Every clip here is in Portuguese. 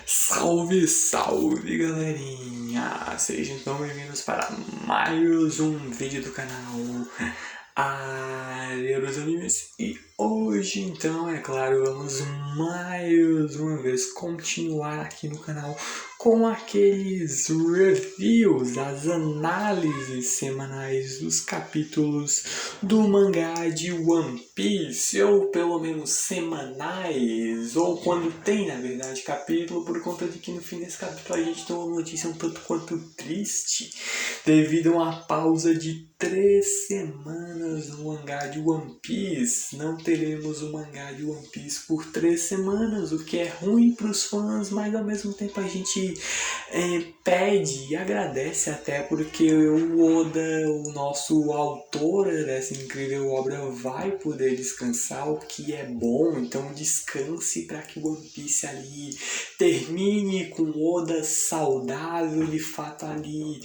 Salve, salve galerinha! Sejam então bem-vindos para mais um vídeo do canal Área dos Animes. E hoje então, é claro, vamos mais uma vez continuar aqui no canal com aqueles reviews, as análises semanais dos capítulos do mangá de One Piece, ou pelo menos semanais, ou quando tem, na verdade, capítulo, por conta de que no fim desse capítulo a gente tem uma notícia um tanto quanto triste, devido a uma pausa de 3 semanas no mangá de One Piece. Não teremos o mangá de One Piece por 3 semanas, o que é ruim para os fãs, mas ao mesmo tempo a gente pede e agradece até porque o Oda, o nosso autor dessa incrível obra, vai poder descansar, o que é bom. Então descanse para que o One Piece ali termine com Oda saudável, de fato ali.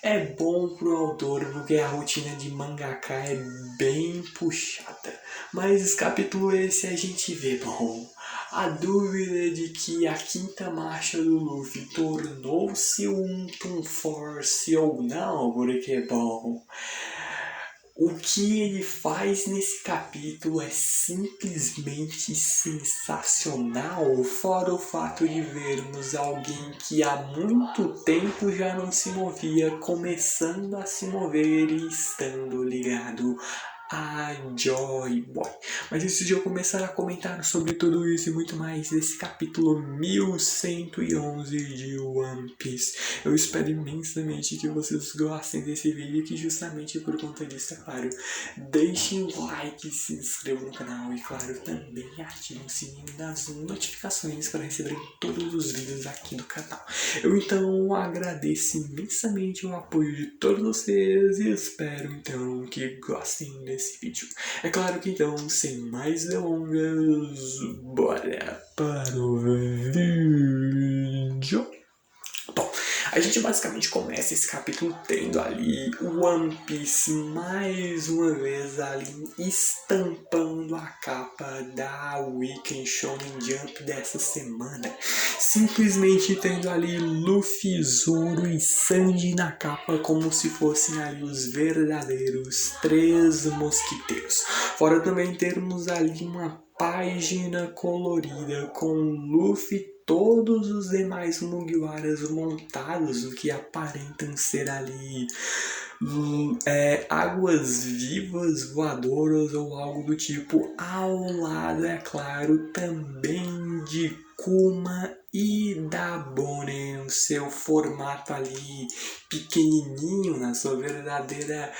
É bom pro autor, porque a rotina de mangaka é bem puxada. Mas esse capítulo esse a gente vê, bom, a dúvida de que a quinta marcha do Luffy tornou-se um Toon Force ou não, porque, bom, o que ele faz nesse capítulo é simplesmente sensacional, fora o fato de vermos alguém que há muito tempo já não se movia, começando a se mover e estando ligado a Joy Boy. Mas antes de eu começar a comentar sobre tudo isso e muito mais desse capítulo 1111 de One Piece, eu espero imensamente que vocês gostem desse vídeo, que justamente por conta disso, é claro, deixem o like, se inscrevam no canal e, claro, também ativem o sininho das notificações para receberem todos os vídeos aqui do canal. Eu então agradeço imensamente o apoio de todos vocês e espero então que gostem desse vídeo. É claro que então, sem mais delongas, bora para o vídeo. Bom, a gente basicamente começa esse capítulo tendo ali o One Piece mais uma vez ali estampando a capa da Weekend Shonen Jump dessa semana. Simplesmente tendo ali Luffy, Zoro e Sanji na capa, como se fossem ali os verdadeiros 3 mosquiteiros. Fora também termos ali uma página colorida com Luffy, todos os demais Mugiwaras montados, o que aparentam ser ali águas vivas voadoras ou algo do tipo, ao lado, é claro, também de Kuma e da Bonnie, o seu formato ali pequenininho, na sua verdadeira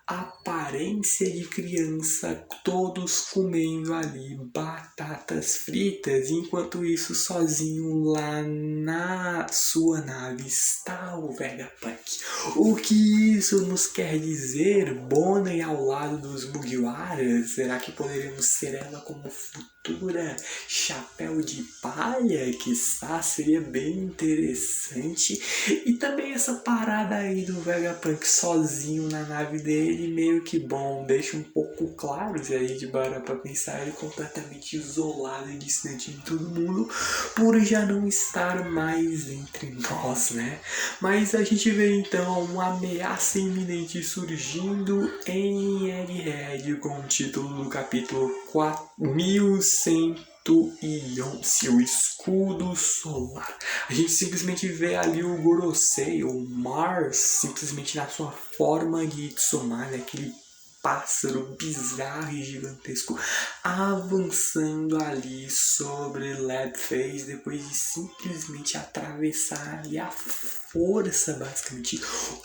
aparência de criança, todos comendo ali batatas fritas, enquanto isso sozinho lá na sua nave está o Vegapunk. O que isso nos quer dizer? Bonnie ao lado dos Mugiwaras? Será que poderíamos ser ela como futura chapéu de palha? Quiçá seria bem interessante. E também essa parada aí do Vegapunk sozinho na nave dele, meio que bom, deixa um pouco claro, se a gente parar pra pensar, ele completamente isolado e distante de todo mundo, por já não estar mais entre nós, né? Mas a gente vê então uma ameaça iminente surgindo em Egghead, com o título do capítulo 1111, o escudo solar. A gente simplesmente vê ali o Gorosei, o Mars, simplesmente na sua forma de Tsumane, aquele pássaro bizarro e gigantesco, avançando ali sobre Labface, depois de simplesmente atravessar ali a força, basicamente,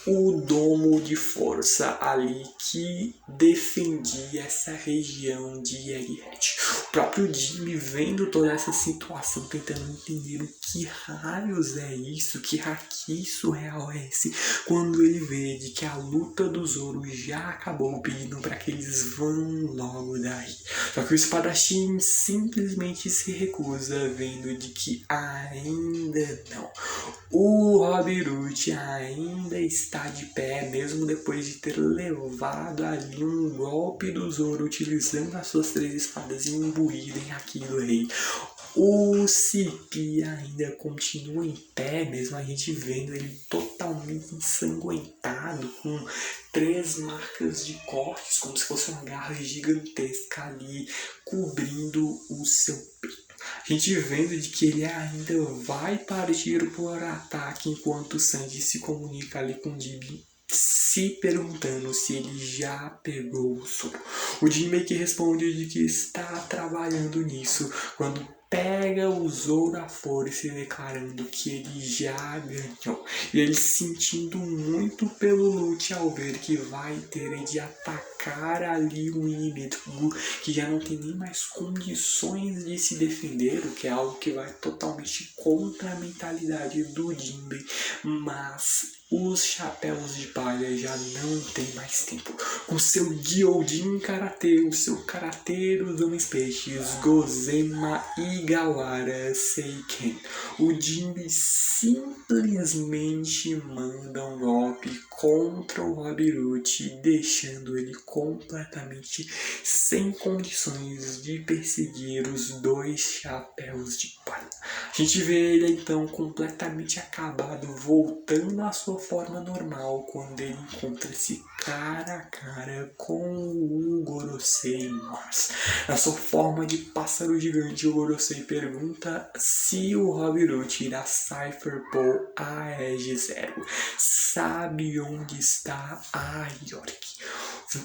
o domo de força ali que defendia essa região de Egghead. O próprio Jimmy vendo toda essa situação, tentando entender o que raios é isso, que haki surreal é esse, quando ele vê de que a luta do Zoro já acabou, pedindo para que eles vão logo daí. Só que o espadachim simplesmente se recusa, vendo de que ainda não. O Robiruti ainda está de pé, mesmo depois de ter levado ali um golpe do Zoro, utilizando as suas 3 espadas imbuídas em haki do rei. O o Cip ainda continua em pé, mesmo a gente vendo ele totalmente ensanguentado, com 3 marcas de cortes, como se fosse uma garra gigantesca ali cobrindo o seu peito. A gente vendo de que ele ainda vai partir por ataque, enquanto o Sanji se comunica ali com o Jinbe, se perguntando se ele já pegou o soro. O Jinbe que responde de que está trabalhando nisso, quando pega o Zoro à força, declarando que ele já ganhou. E ele se sentindo muito pelo Lute ao ver que vai ter de atacar ali um inimigo que já não tem nem mais condições de se defender, o que é algo que vai totalmente contra a mentalidade do Jinbe. Mas os chapéus de palha já não tem mais tempo. Com seu Gyojin Karate, o seu karatê dos homens peixes, Gozema e Gawara Seiken, o Jinbe simplesmente manda um golpe contra o Robiruti, deixando ele completamente sem condições de perseguir os 2 chapéus de palha. A gente vê ele então completamente acabado, voltando à sua forma normal, quando ele encontra-se cara a cara com o Gorosei Mars. Na sua forma de pássaro gigante, o Gorosei pergunta se o Robiruti da Cypher Pool AEG-0 sabe onde está a York.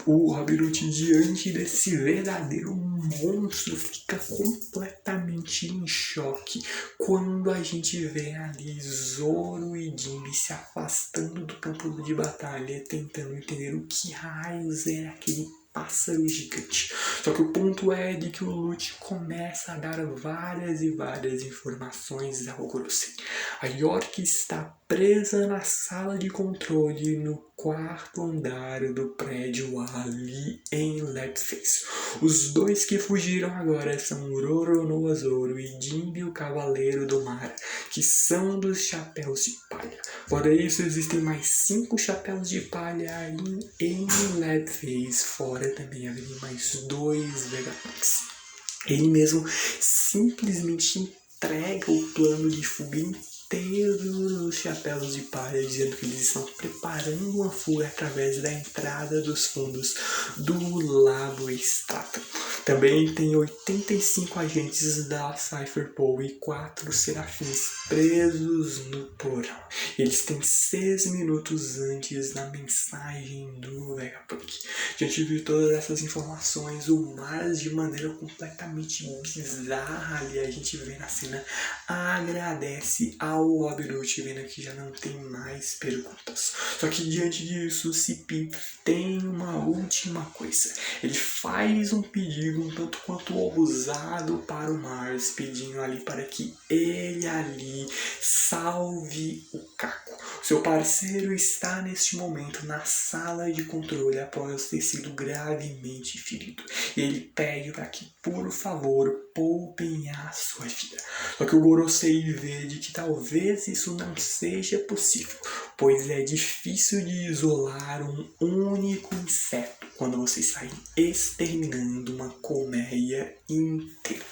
O Robiruti, diante desse verdadeiro monstro, fica completamente em choque quando a gente vê ali Zoro e Jinbe se afastando do campo de batalha, tentando entender o que raios é aquele pássaro gigante. Só que o ponto é de que o Lute começa a dar várias e várias informações ao Gorosei. A York está presa na sala de controle no 4º andar do prédio ali em Lapface. Os 2 que fugiram agora são Roronoa Zoro e Jinbe, o Cavaleiro do Mar, que são dos chapéus de palha. Fora isso, existem mais 5 chapéus de palha em Lapface. Fora também haveria mais 2 Vegapunks. Ele mesmo simplesmente entrega o plano de fuga inteiro dos chapéus de palha, dizendo que eles estão preparando uma fuga através da entrada dos fundos do Lago Stratum. Também tem 85 agentes da Cypher Pool e 4 serafins presos no porão. Eles têm 6 minutos antes da mensagem do Vegapunk. Diante de todas essas informações, o Mars, de maneira completamente bizarra ali, a gente vê na cena, agradece ao Robiruti, vendo que já não tem mais perguntas. Só que diante disso, o Cip tem uma última coisa. Ele faz um pedido um tanto quanto ousado para o Mars, pedindo ali para que ele ali salve o Kako. Seu parceiro está neste momento na sala de controle após ter sido gravemente ferido. E ele pede para que, por favor, poupem a sua vida. Só que o Gorosei vê de que talvez isso não seja possível, pois é difícil de isolar um único inseto quando você sai exterminando uma colmeia inteira.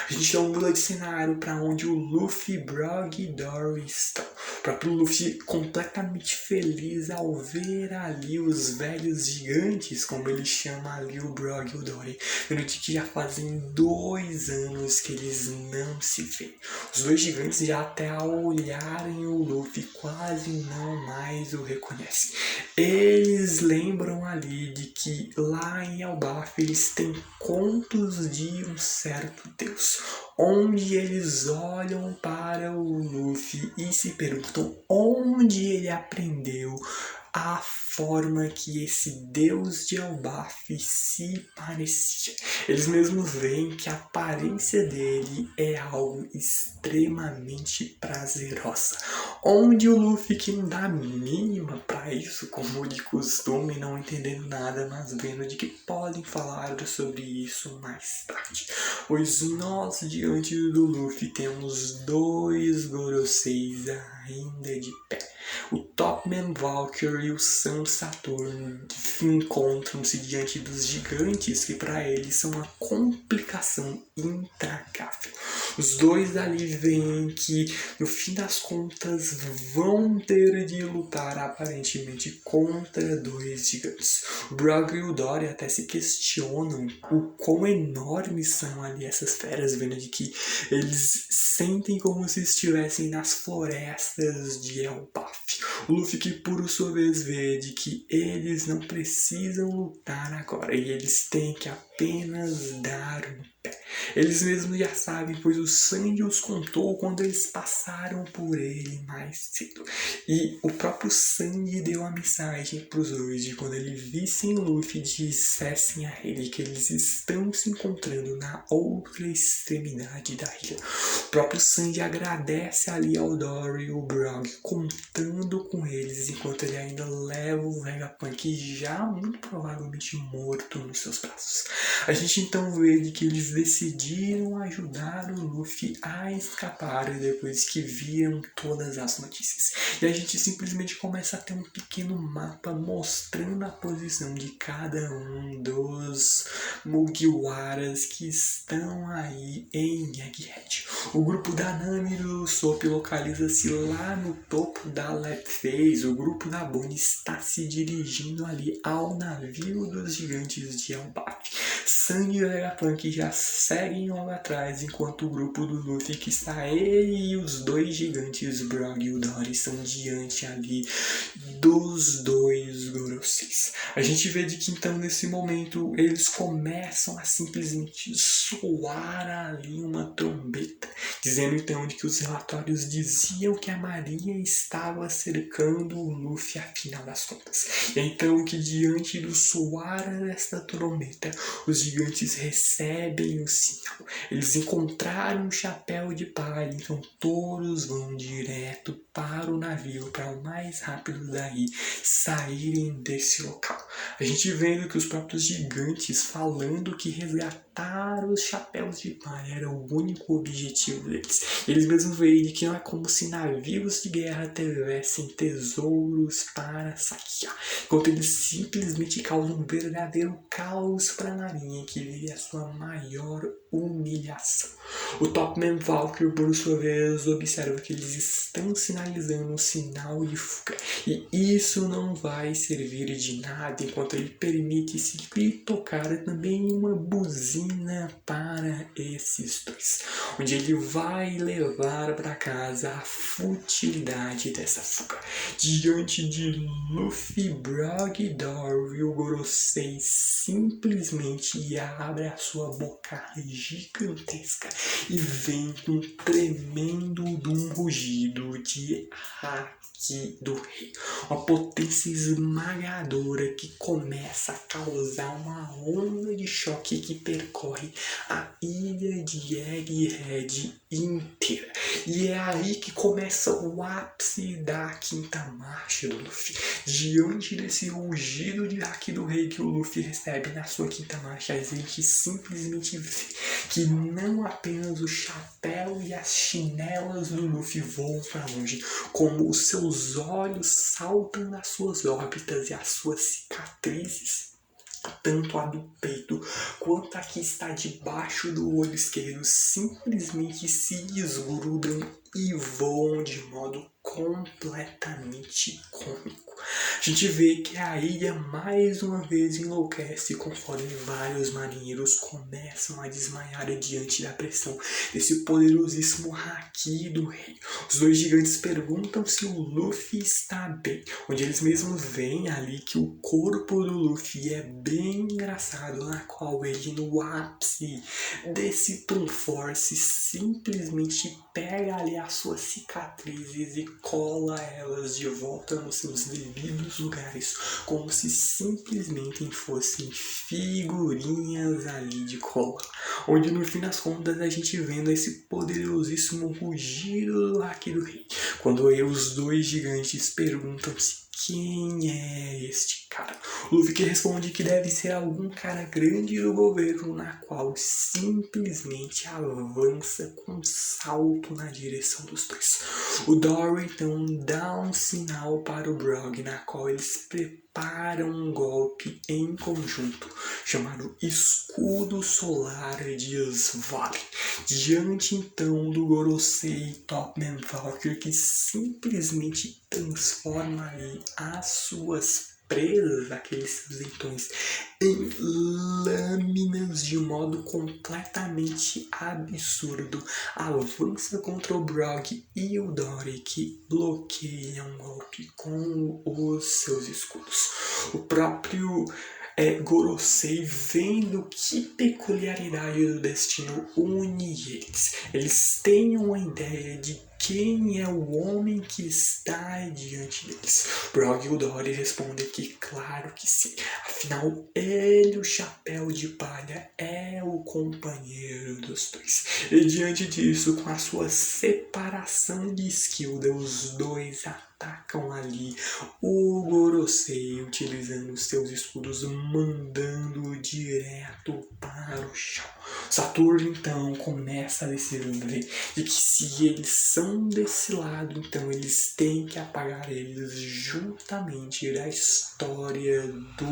A gente muda de cenário para onde o Luffy, Brock e Dory estão. O próprio Luffy completamente feliz ao ver ali os velhos gigantes, como ele chama ali o Brock e o Dory, vendo que já fazem 2 anos que eles não se veem. Os 2 gigantes já até ao olharem o Luffy quase não mais o reconhecem. Eles lembram ali de que lá em Elbaf eles têm contos de um certo deus, onde eles olham para o Luffy e se perguntam onde ele aprendeu a forma que esse deus de Elbaf se parecia. Eles mesmos veem que a aparência dele é algo extremamente prazerosa, onde o Luffy, que não dá a mínima para isso, como de costume, não entendendo nada, mas vendo de que podem falar sobre isso mais tarde. Pois nós, diante do Luffy, temos 2 Goroseis ainda de pé. O Topman Valkyrie e o Sanji então Saturno encontram-se diante dos gigantes que para eles são uma complicação intracável. Os dois ali veem que no fim das contas vão ter de lutar aparentemente contra dois gigantes. O Brog e o Dory até se questionam o quão enormes são ali essas feras, vendo de que eles sentem como se estivessem nas florestas de Elbaf. O Luffy que por sua vez vê de que eles não precisam lutar agora e eles têm que apenas dar um pé. Eles mesmos já sabem, pois o Sanji os contou quando eles passaram por ele mais cedo. E o próprio Sanji deu a mensagem para os dois de quando eles vissem Luffy dissessem a ele que eles estão se encontrando na outra extremidade da ilha. O próprio Sanji agradece ali ao Dory e o Brog, contando com eles enquanto ele ainda leva o Vegapunk já muito provavelmente morto nos seus braços. A gente então vê de que eles decidiram ajudar o Luffy a escapar depois que viram todas as notícias. E a gente simplesmente começa a ter um pequeno mapa mostrando a posição de cada um dos Mugiwaras que estão aí em Egghead. O grupo da Nami e do Usopp localiza-se lá no topo da Lap Phase. O grupo da Bonnie está se dirigindo ali ao navio dos gigantes de Elbaf. Sanji e Vegapunk já seguem logo atrás, enquanto o grupo do Luffy, que está ele e os dois gigantes Brog e o Dory, estão diante ali dos dois Goroseis. A gente vê de que então nesse momento eles começam a simplesmente soar ali uma trombeta, dizendo então de que os relatórios diziam que a marinha estava cercando o Luffy afinal das contas. E então que diante do soar desta trombeta, os gigantes recebem o sinal. Eles encontraram um chapéu de palha, então todos vão direto para o navio para o mais rápido daí saírem desse local. A gente vendo que os próprios gigantes falando que resgatar os chapéus de palha era o único objetivo deles. Eles mesmos veem que não é como se navios de guerra tivessem tesouros para saquear, enquanto eles simplesmente causam um verdadeiro caos para a marinha que vive a sua maior humilhação. O Topman Valkyrie, por sua vez, observa que eles estão sinalizando um sinal de fuga, e isso não vai servir de nada enquanto ele permite-se tocar também uma buzina para esses dois, onde ele vai levar para casa a futilidade dessa fuga. Diante de Luffy, Brog e Dory, o Gorosei simplesmente abre a sua boca gigantesca e vem com um tremendo rugido de Haki do Rei. Uma potência esmagadora que começa a causar uma onda de choque que percorre a ilha de Egghead inteira. E é aí que começa o ápice da quinta marcha do Luffy. Diante desse rugido de Haki do Rei que o Luffy recebe na sua quinta marcha, a gente simplesmente vê que não apenas o chapéu e as chinelas do Luffy voam para longe, como os seus olhos saltam nas suas órbitas e as suas cicatrizes, tanto a do peito quanto a que está debaixo do olho esquerdo, simplesmente se desgrudam e voam de modo completamente cômico. A gente vê que a ilha mais uma vez enlouquece conforme vários marinheiros começam a desmaiar diante da pressão desse poderosíssimo Haki do Rei. Os dois gigantes perguntam se o Luffy está bem, onde eles mesmos veem ali que o corpo do Luffy é bem engraçado, na qual ele, no ápice desse Tom Force, simplesmente pega ali as suas cicatrizes e cola elas de volta nos seus devidos lugares, como se simplesmente fossem figurinhas ali de cola. Onde no fim das contas a gente vendo esse poderosíssimo rugido do Haki do Rei, quando os dois gigantes perguntam-se quem é este cara. O Luffy que responde que deve ser algum cara grande do governo, na qual simplesmente avança com um salto na direção dos dois. O Dory então dá um sinal para o Brog, na qual eles preparam para um golpe em conjunto, chamado Escudo Solar de Svali. Diante então do Gorosei Topman Valkyrie, que simplesmente transforma ali as suas presas, aqueles seus leitões, em lâminas de modo completamente absurdo, avança contra o Brog e o Dory, que bloqueiam um golpe com os seus escudos. O próprio Gorosei, vendo que peculiaridade do destino une eles. Eles têm uma ideia de quem é o homem que está diante deles. Brog e o Dory respondem que claro que sim. Afinal, ele, o Chapéu de Palha, é o companheiro dos dois. E diante disso, com a sua separação de Skilda, os dois atacam ali o Gorosei, utilizando seus escudos, mandando direto para o chão. Saturno então começa a decidir de que se eles são desse lado, então eles têm que apagar eles juntamente da história do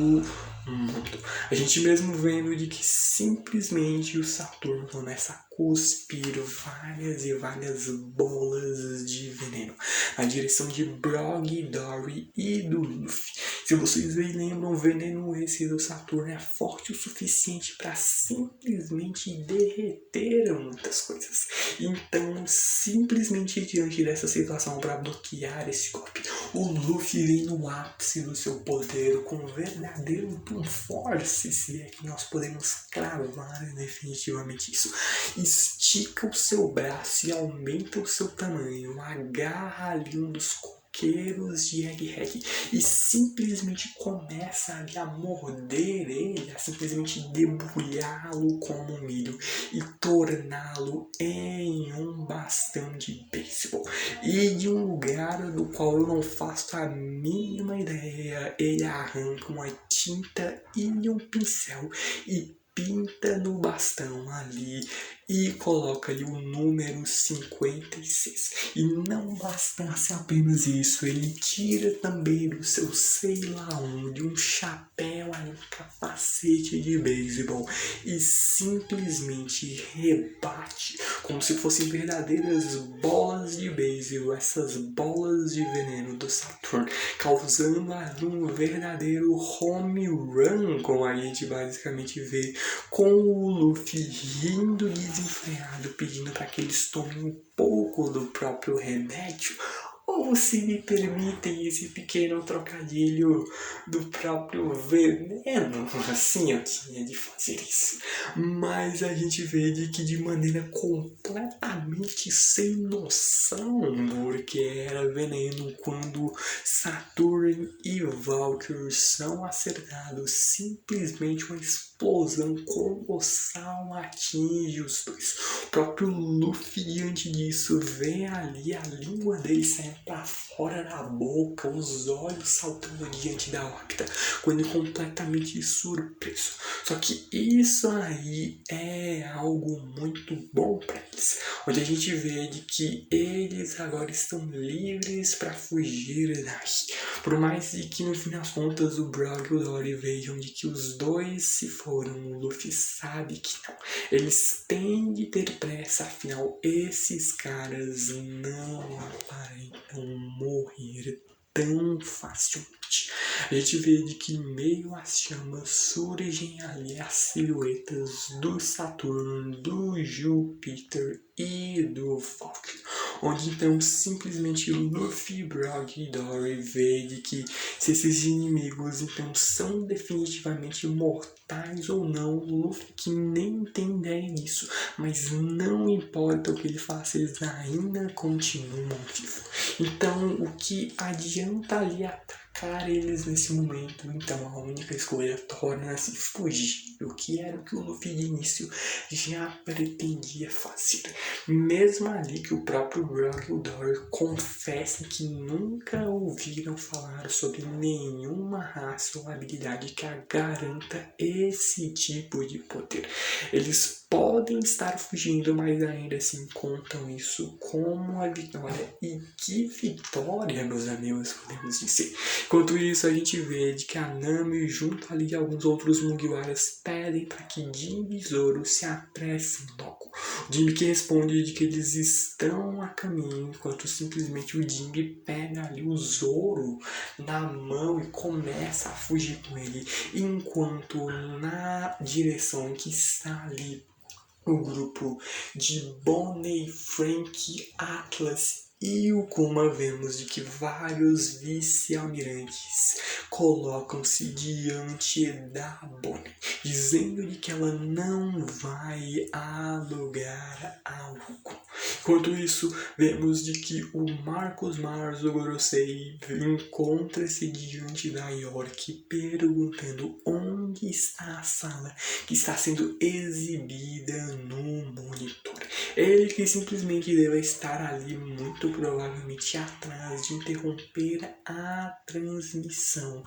mundo. A gente mesmo vendo de que simplesmente o Saturno começa a cuspir várias e várias bolas de veneno na direção de Brog, Dory e do Luffy. Se vocês bem lembram, o veneno esse do Saturno é forte o suficiente para simplesmente derreter muitas coisas. Então, simplesmente diante dessa situação, para bloquear esse golpe, o Luffy vem no ápice do seu poder com um verdadeiro Toon Force, se é que nós podemos cravar definitivamente isso. Estica o seu braço e aumenta o seu tamanho, agarra ali um dos coqueiros de Egghead e simplesmente começa ali a morder ele, a simplesmente debulhá-lo como um milho e torná-lo em um bastão de beisebol. E de um lugar do qual eu não faço a mínima ideia, ele arranca uma tinta e um pincel e pinta no bastão ali e coloca ali o número 56. E não bastasse apenas isso, ele tira também do seu sei lá onde um chapéu, um capacete de beisebol e simplesmente rebate como se fossem verdadeiras bolas de beisebol, essas bolas de veneno do Saturno, causando ali um verdadeiro home run, como a gente basicamente vê, com o Luffy rindo desenfreado, pedindo para que eles tomem um pouco do próprio remédio. Ou se me permitem esse pequeno trocadilho do próprio veneno, assim eu tinha de fazer isso. Mas a gente vê de que de maneira completamente sem noção, porque era veneno quando Saturn e Valkyrie são acertados, simplesmente uma explosão colossal atinge os dois. O próprio Luffy, diante disso, vê ali a língua dele saindo para fora da boca, os olhos saltando diante da órbita, quando completamente surpreso. Só que isso aí é algo muito bom para eles, onde a gente vê de que eles agora estão livres para fugir daqui. Por mais de que no fim das contas o Brog e o Dory vejam de que os dois se foram, o Luffy sabe que não. Eles têm de ter pressa, afinal esses caras não aparentam morrer tão facilmente. A gente vê de que em meio às chamas surgem ali as silhuetas do Saturno, do Júpiter e do Valkyrie, onde então simplesmente Luffy, Brog e Dory vê de que se esses inimigos então são definitivamente mortais ou não, Luffy que nem tem ideia disso, mas não importa o que ele faça, eles ainda continuam vivos. Então o que adianta ali atacar eles nesse momento? Então a única escolha torna-se fugir, o que era o que o Luffy de início já pretendia fazer. Mesmo ali que o próprio Brog e o Dory confessem que nunca ouviram falar sobre nenhuma raça ou habilidade que garanta esse tipo de poder. Eles podem estar fugindo, mas ainda assim contam isso como a vitória. E que vitória, meus amigos, podemos dizer. Enquanto isso, a gente vê de que a Nami, junto ali de alguns outros Mugiwaras, pedem para que Jinbe e Zoro se apressem logo. O Jinbe que responde de que eles estão a caminho, enquanto simplesmente o Jinbe pega ali o Zoro na mão e começa a fugir com ele, enquanto na direção que está ali o grupo de Bonnie, Frank, Atlas e o Kuma, vemos de que vários vice-almirantes colocam-se diante da Bonnie, dizendo de que ela não vai alugar algo. Enquanto isso, vemos de que o Marcos Mars do Gorosei encontra-se diante da York, perguntando onde está a sala que está sendo exibida no monitor. Ele que simplesmente deve estar ali, muito provavelmente atrás, de interromper a transmissão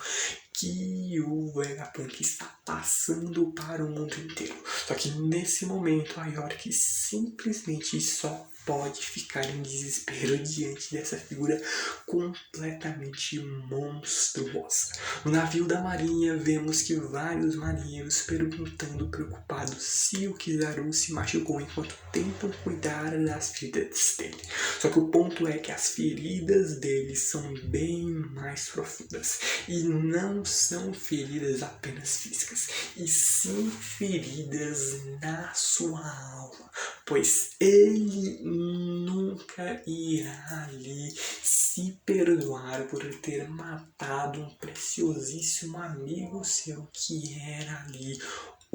que o Vegapunk está passando para o mundo inteiro. Só que nesse momento a York simplesmente só pode ficar em desespero diante dessa figura completamente monstruosa. No navio da marinha, vemos que vários marinheiros perguntando preocupados se o Kizaru se machucou enquanto tentam cuidar das feridas dele. Só que o ponto é que as feridas dele são bem mais profundas e não são feridas apenas físicas, e sim feridas na sua alma, pois ele nunca irá ali se perdoar por ter matado um preciosíssimo amigo seu que era ali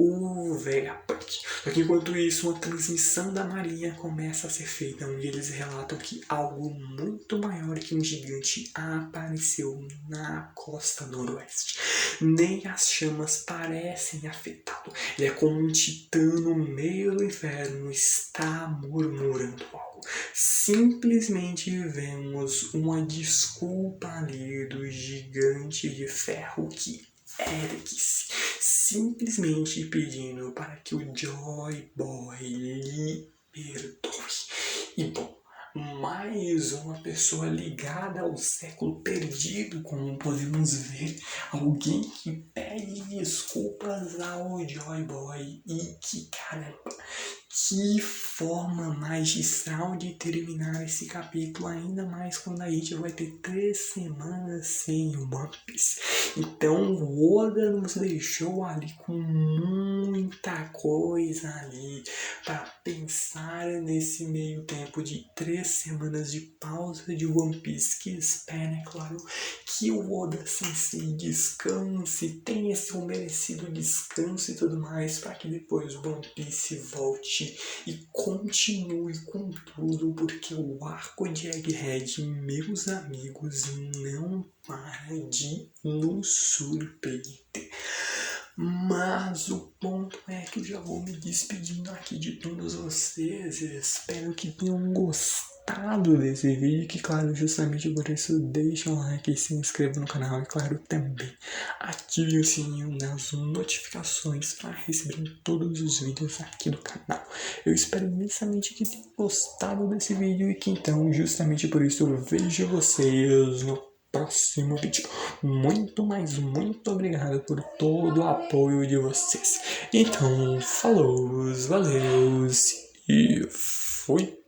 o Vegapunk. Só que enquanto isso, uma transmissão da marinha começa a ser feita, onde eles relatam que algo muito maior que um gigante apareceu na costa noroeste. Nem as chamas parecem afetá-lo. Ele é como um titã no meio do inferno, está murmurando algo. Simplesmente vemos uma desculpa ali do gigante de ferro que ergue-se, simplesmente pedindo para que o Joy Boy lhe perdoe. E bom, mais uma pessoa ligada ao século perdido, como podemos ver, alguém que pede desculpas ao Joy Boy. E que caramba, que forma magistral de terminar esse capítulo, ainda mais quando a gente vai ter 3 semanas sem o One Piece. Então o Oda nos deixou ali com muita coisa ali para pensar nesse meio tempo de 3 semanas de pausa de One Piece, que espera, é claro, que o Oda Sensei descanse, tenha seu merecido descanso e tudo mais, para que depois o One Piece volte e continue com tudo, porque o arco de Egghead, meus amigos, não para de nos surpreender. Mas o ponto é que eu já vou me despedindo aqui de todos vocês. Espero que tenham gostado desse vídeo, que claro, justamente por isso deixa um like e se inscreva no canal, e claro, também ative o sininho das notificações para receber todos os vídeos aqui do canal. Eu espero imensamente que tenham gostado desse vídeo e que então, justamente por isso, eu vejo vocês no próximo vídeo. Muito obrigado por todo o apoio de vocês. Então, falou, valeu e fui!